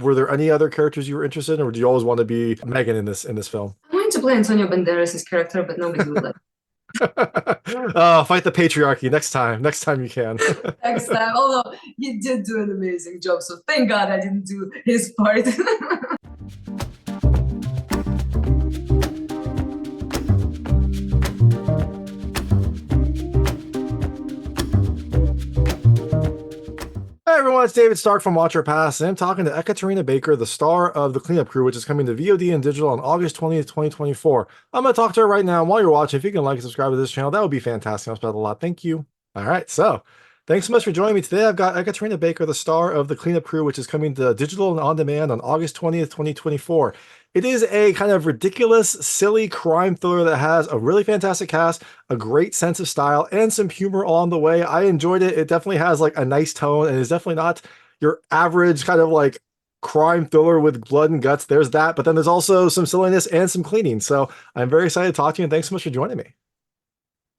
were there any other characters you were interested in, or do you always want to be Megan in this film? I wanted to play Antonio Banderas' character, but nobody would let Fight the patriarchy next time. Next time you can. me next time. Although he did do an amazing job, so thank God I didn't do his part. Hey everyone, it's David Stark from Watcher Pass, and I'm talking to Ekaterina Baker, the star of The Cleanup Crew, which is coming to VOD and digital on August 20th, 2024. I'm going to talk to her right now. And while you're watching, if you can like and subscribe to this channel, that would be fantastic. I'll spell a lot. Thank you. All right, so thanks so much for joining me today. I've got Ekaterina Baker, the star of The Cleanup Crew, which is coming to digital and on demand on August 20th, 2024. It is a kind of ridiculous, silly crime thriller that has a really fantastic cast, a great sense of style, and some humor along the way. I enjoyed it. It definitely has like a nice tone and is definitely not your average kind of like crime thriller with blood and guts. There's that, but then there's also some silliness and some cleaning. So I'm very excited to talk to you, and thanks so much for joining me.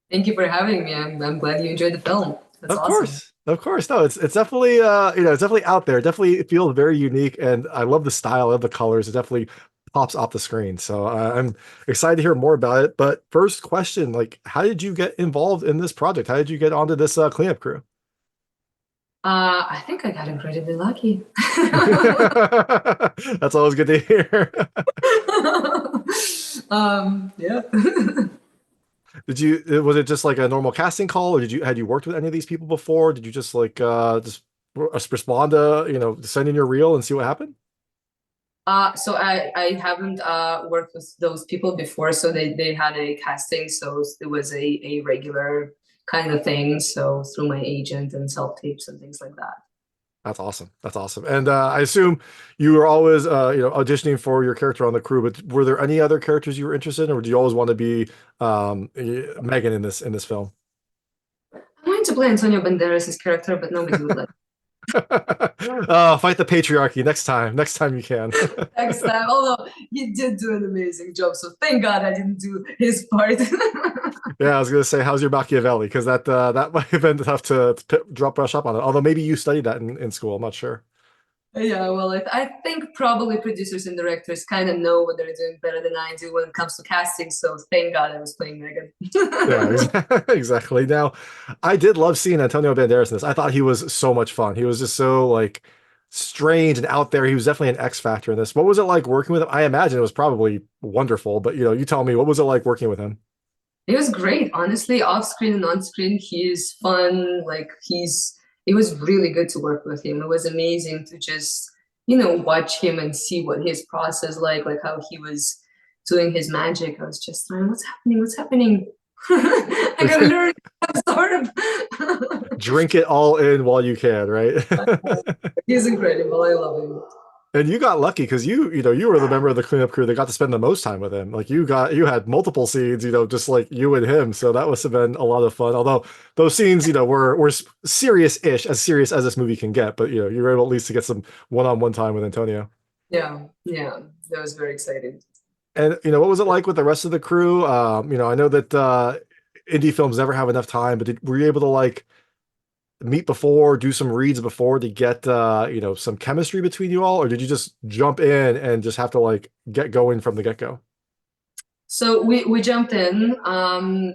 Thank you for having me. I'm glad you enjoyed the film. That's Of awesome. course. Of course. No, it's definitely it's definitely out there. Definitely it feels very unique, and I love the style, I love the colors. It definitely pops off the screen. So I'm excited to hear more about it. But first question, like how did you get involved in this project? How did you get onto this cleanup crew? I think I got incredibly lucky. That's always good to hear. Yeah. Did you was it just like a normal casting call, or had you worked with any of these people before? Did you just like respond to, send in your reel and see what happened? So I haven't worked with those people before, so they had a casting, so it was a regular kind of thing. So through my agent and self tapes and things like that. That's awesome. That's awesome. And I assume you were always auditioning for your character on the crew, but were there any other characters you were interested in, or do you always want to be Megan in this film? I wanted to play Antonio Banderas' character, but nobody would let Fight the patriarchy next time. Next time you can. me next time. Although he did do an amazing job, so thank God I didn't do his part. Yeah, I was gonna say, how's your Machiavelli? Because that might have been tough to drop brush up on it. Although maybe you studied that in school. I'm not sure. Yeah, well, I think probably producers and directors kind of know what they're doing better than I do when it comes to casting. So thank God I was playing Megan. Yeah, exactly. Now, I did love seeing Antonio Banderas in this. I thought he was so much fun. He was just so like strange and out there. He was definitely an X factor in this. What was it like working with him? I imagine it was probably wonderful, but you tell me, what was it like working with him? It was great, honestly, off screen and on screen. He's fun. It was really good to work with him. It was amazing to just, watch him and see what his process like how he was doing his magic. I was just like, what's happening? What's happening? I gotta learn sort of. Drink it all in while you can, right? He's incredible. I love him. And you got lucky because you were the member of the cleanup crew that got to spend the most time with him. Like you had multiple scenes, just like you and him. So that must have been a lot of fun. Although those scenes, were serious-ish, as serious as this movie can get. But you were able at least to get some one-on-one time with Antonio. Yeah, yeah, that was very exciting. And what was it like with the rest of the crew? I know that indie films never have enough time, but were you able to like meet before, do some reads before to get some chemistry between you all, or did you just jump in and just have to like get going from the get-go? So we jumped in.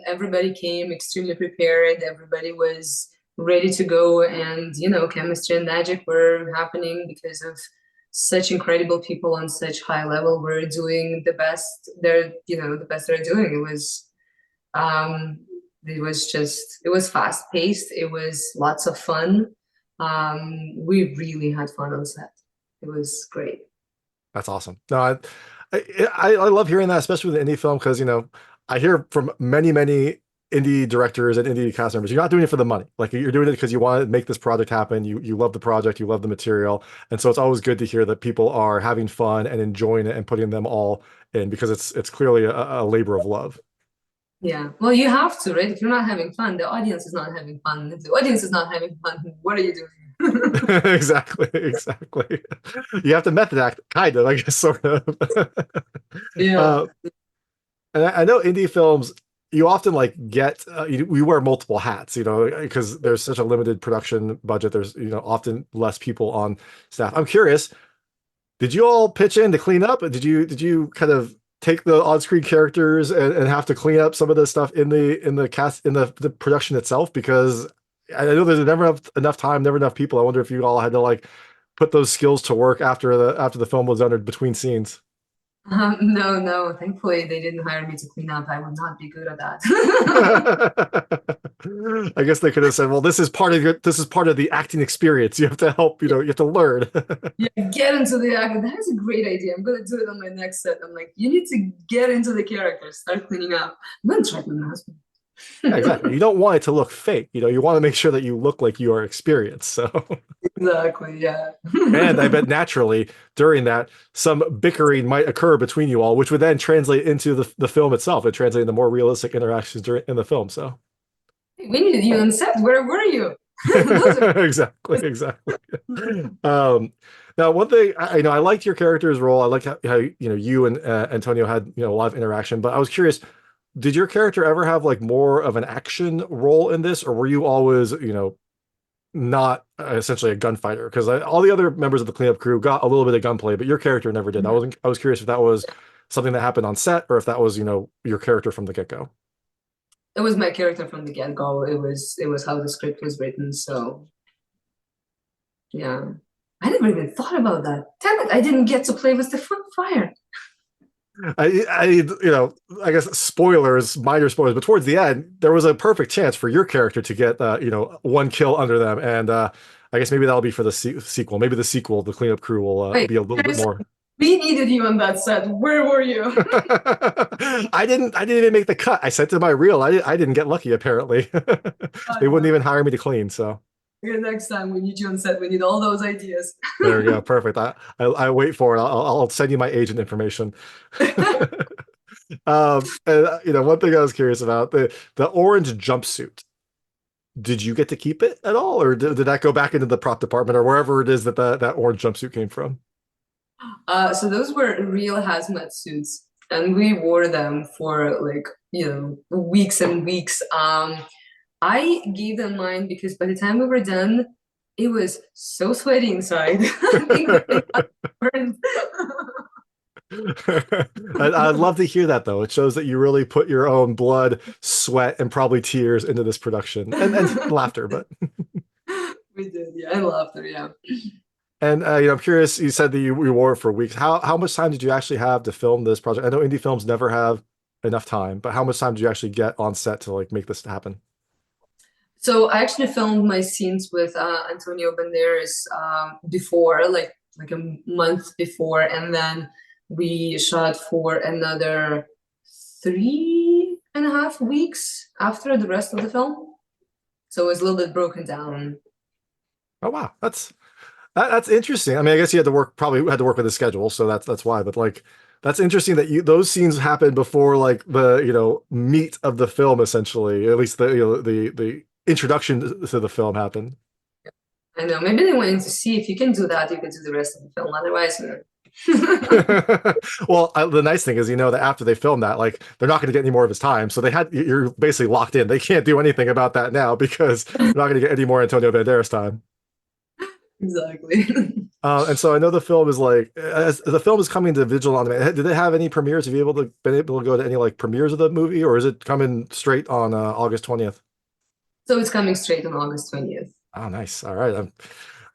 Everybody came extremely prepared. Everybody was ready to go, and chemistry and magic were happening because of such incredible people on such high level. We're doing the best. The best they're doing. Um, it was fast paced. It was lots of fun. We really had fun on set. It was great. That's awesome. No, I love hearing that, especially with an indie film, because I hear from many indie directors and indie cast members, you're not doing it for the money. Like you're doing it because you want to make this project happen. You love the project, you love the material, and so it's always good to hear that people are having fun and enjoying it and putting them all in, because it's clearly a labor of love. Yeah. Well, you have to, right? If you're not having fun, the audience is not having fun. If the audience is not having fun, what are you doing? Exactly, exactly. You have to method act, kind of, I guess, sort of. Yeah. uh, and I know indie films, you often like get we wear multiple hats, because there's such a limited production budget. There's often less people on staff. I'm curious, Did you all pitch in to clean up? Did you kind of take the on-screen characters and have to clean up some of the stuff in the cast in the production itself? Because I know there's never enough time, never enough people. I wonder if you all had to like put those skills to work after the film was done or between scenes. No, no. Thankfully, they didn't hire me to clean up. I would not be good at that. I guess they could have said, "Well, this is part of the acting experience. You have to help. You have to learn." Yeah, get into the act. That is a great idea. I'm gonna do it on my next set. I'm like, you need to get into the character, start cleaning up. I'm gonna try to my husband. Yeah, exactly. You don't want it to look fake. You want to make sure that you look like you are experienced. So, Exactly, yeah. and I bet naturally during that, some bickering might occur between you all, which would then translate into the film itself. It translates into more realistic interactions in the film. So, We needed you on set. Where were you? exactly. Now, one thing I liked your character's role. I like how you and Antonio had a lot of interaction. But I was curious, did your character ever have like more of an action role in this, or were you always not essentially a gunfighter? Because all the other members of the cleanup crew got a little bit of gunplay, but your character never did. I was curious if that was something that happened on set, or if that was your character from the get-go. It was my character from the get-go. It was how the script was written. So yeah. I never even thought about that. Damn it, I didn't get to play with the fire. I guess spoilers, minor spoilers, but towards the end, there was a perfect chance for your character to get, one kill under them. And I guess maybe that'll be for the sequel. Maybe the sequel, the cleanup crew will Wait, be a little bit more. we needed you on that set. Where were you? I didn't even make the cut. I sent to my reel. I didn't get lucky, apparently. They wouldn't even hire me to clean. So Okay, next time we need you on set. We need all those ideas. there we go. Perfect. I wait for it. I'll send you my agent information. And, one thing I was curious about, the orange jumpsuit. Did you get to keep it at all, or did that go back into the prop department or wherever it is that orange jumpsuit came from? So those were real hazmat suits, and we wore them for like, weeks and weeks. I gave them mine because by the time we were done, it was so sweaty inside. I think that they got burned. I'd love to hear that though. It shows that you really put your own blood, sweat, and probably tears into this production and laughter. But We did, yeah, and laughter, yeah. and I'm curious. You said that you wore it for weeks. How much time did you actually have to film this project? I know indie films never have enough time, but how much time did you actually get on set to like make this happen? So I actually filmed my scenes with Antonio Banderas before, like a month before, and then we shot for another 3.5 weeks after the rest of the film. So it was a little bit broken down. Oh wow, that's interesting. I mean, I guess you probably had to work with the schedule, so that's why. But like, that's interesting that those scenes happened before like the meat of the film, essentially. At least the introduction to the film happened. I know, maybe they wanted to see if you can do that, you can do the rest of the film. Otherwise, Well, the nice thing is, that after they film that, like they're not going to get any more of his time. So you're basically locked in. They can't do anything about that now because they're not going to get any more Antonio Banderas time. exactly. And so I know the film is like, as the film is coming to digital on demand. Did it have any premieres? Have you been able to go to any like premieres of the movie, or is it coming straight on August 20th? So it's coming straight on August 20th. Oh, nice. All right.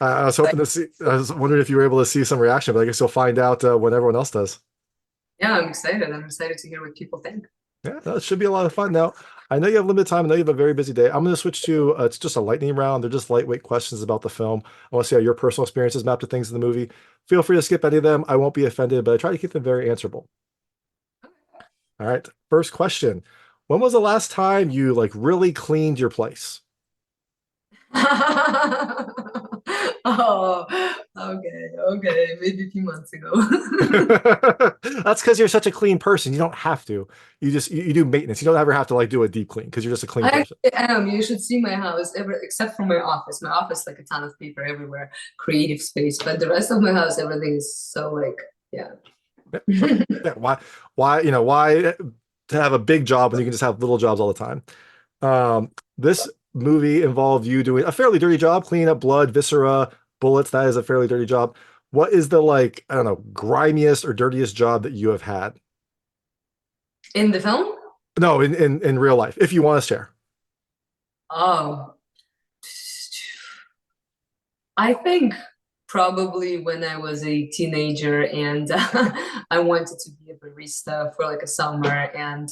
I was hoping to see. I was wondering if you were able to see some reaction, but I guess you'll find out when everyone else does. Yeah, I'm excited. I'm excited to hear what people think. Yeah, no, it should be a lot of fun. Now, I know you have limited time. I know you have a very busy day. I'm going to switch to it's just a lightning round. They're just lightweight questions about the film. I want to see how your personal experiences map to things in the movie. Feel free to skip any of them. I won't be offended, but I try to keep them very answerable. All right. First question. When was the last time you like really cleaned your place? Oh, okay. Maybe a few months ago. That's because you're such a clean person. You don't have to. You do maintenance. You don't ever have to like do a deep clean because you're just a clean I person. actually am. You should see my house, except for my office. My office, like a ton of paper everywhere, creative space. But the rest of my house, everything is so like, yeah. Yeah, why to have a big job when you can just have little jobs all the time? This movie involved you doing a fairly dirty job, cleaning up blood, viscera, bullets. That is a fairly dirty job. what is the like, I don't know, grimiest or dirtiest job that you have had? In the film? No, in real life, if you want to share. Oh, I think probably when I was a teenager and I wanted to be a barista for like a summer, and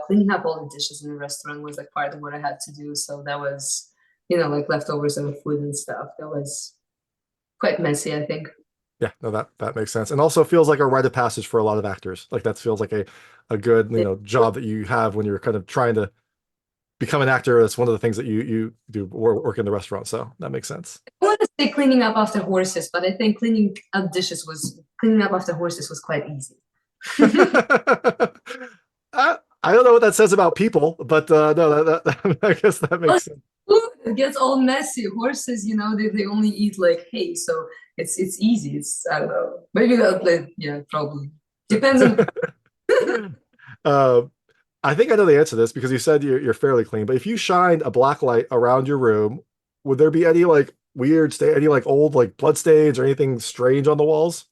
cleaning up all the dishes in the restaurant was like part of what I had to do. So that was, like leftovers of food and stuff. That was quite messy, I think. Yeah, no, that makes sense. And also feels like a rite of passage for a lot of actors. Like that feels like a good, job that you have when you're kind of trying to become an actor. That's one of the things that you do work in the restaurant. So that makes sense. I want to say cleaning up after horses, but I think cleaning up after horses was quite easy. I don't know what that says about people, but no, I guess that makes sense. It gets all messy. Horses, they only eat like hay, so it's easy. It's I don't know. Maybe that like yeah, probably depends on. uh, I think I know the answer to this because you said you're fairly clean. But if you shined a black light around your room, would there be any like any like old like blood stains or anything strange on the walls?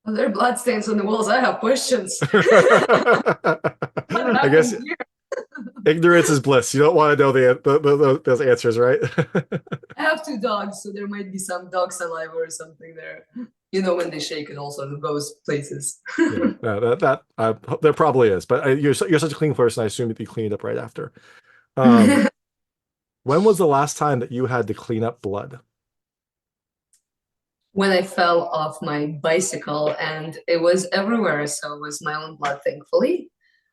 Well, there are blood stains on the walls. I have questions. What I guess happened here? ignorance is bliss. You don't want to know those answers, right? I have two dogs, so there might be some dog saliva or something there. When they shake, it also goes places. Yeah, no, there probably is, but you're such a clean person. I assume you'd be cleaned up right after. Um, when was the last time that you had to clean up blood? When I fell off my bicycle, and it was everywhere, so it was my own blood, thankfully.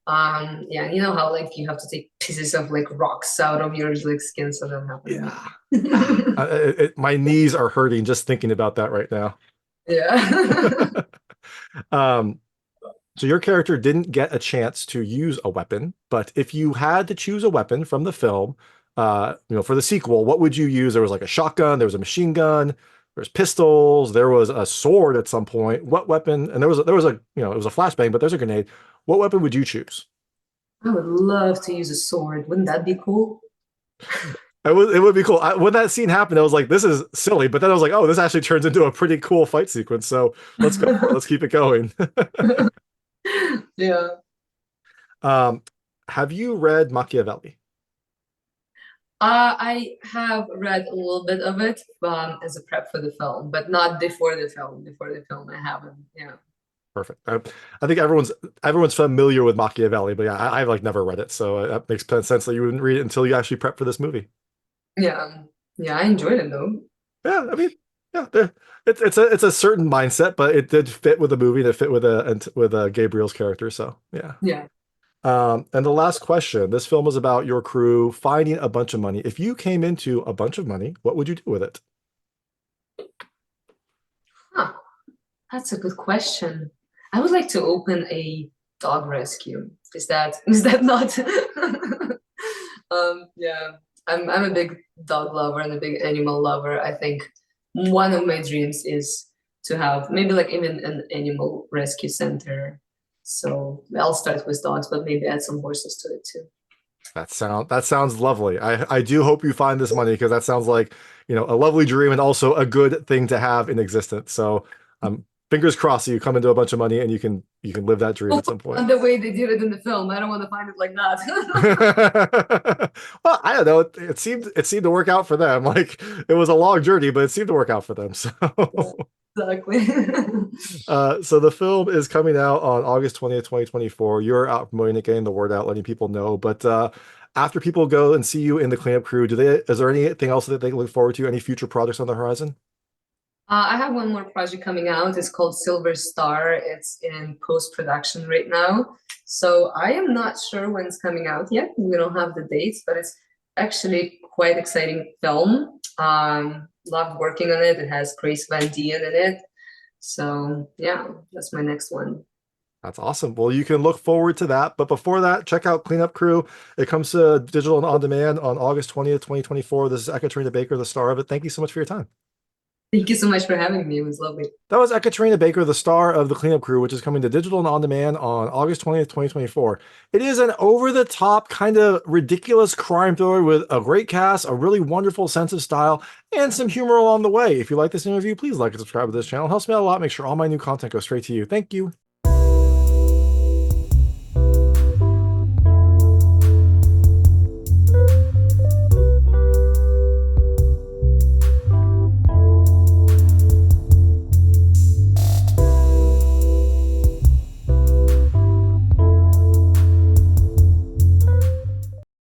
Yeah, you know how like you have to take pieces of like rocks out of your like skin so that happen. Yeah. My knees are hurting just thinking about that right now. Yeah. Um, so your character didn't get a chance to use a weapon, but if you had to choose a weapon from the film, for the sequel, what would you use? There was like a shotgun, there was a machine gun, there's pistols, there was a sword at some point. What weapon? And there was a, it was a flashbang, but there's a grenade. What weapon would you choose? I would love to use a sword. Wouldn't that be cool? It would be cool. When that scene happened, I was like, this is silly. But then I was like, oh, this actually turns into a pretty cool fight sequence. So let's go for it. Let's keep it going. Yeah. Um, have you read Machiavelli? I have read a little bit of it as a prep for the film, but not before the film. Before the film, I haven't. Yeah. Perfect. I think everyone's familiar with Machiavelli, but yeah, I've like never read it, so that makes sense that you wouldn't read it until you actually prep for this movie. Yeah. Yeah, I enjoyed it though. Yeah, I mean, yeah, it's a certain mindset, but it did fit with the movie and it fit with Gabriel's character. So yeah. Yeah. And the last question, this film is about your crew finding a bunch of money. If you came into a bunch of money, what would you do with it? Huh. That's a good question. I would like to open a dog rescue. Is that not? Yeah. I'm a big dog lover and a big animal lover. I think one of my dreams is to have maybe like even an animal rescue center. So I'll start with dogs, but maybe add some horses to it too. That sounds lovely. I do hope you find this money because that sounds like, a lovely dream and also a good thing to have in existence. So fingers crossed you come into a bunch of money and you can live that dream at some point. And the way they did it in the film, I don't want to find it like that. Well, I don't know. It seemed to work out for them. Like it was a long journey, but it seemed to work out for them. So Exactly. so the film is coming out on August 20th, 2024. You're out promoting it, getting the word out, letting people know. But after people go and see you in the cleanup crew, is there anything else that they can look forward to? Any future projects on the horizon? I have one more project coming out. It's called Silver Star. It's in post-production right now. So I am not sure when it's coming out yet. We don't have the dates, but it's actually quite exciting film. Loved working on it. It has Grace Van Dien in it. So yeah, that's my next one. That's awesome. Well, you can look forward to that. But before that, check out Cleanup Crew. It comes to digital and on demand on August 20th, 2024. This is Ekaterina Baker, the star of it. Thank you so much for your time. Thank you so much for having me. It was lovely. That was Ekaterina Baker, the star of The Cleanup Crew, which is coming to digital and on demand on August 20th, 2024. It is an over the top, kind of ridiculous crime thriller with a great cast, a really wonderful sense of style, and some humor along the way. If you like this interview, please like and subscribe to this channel. It helps me out a lot. Make sure all my new content goes straight to you. Thank you.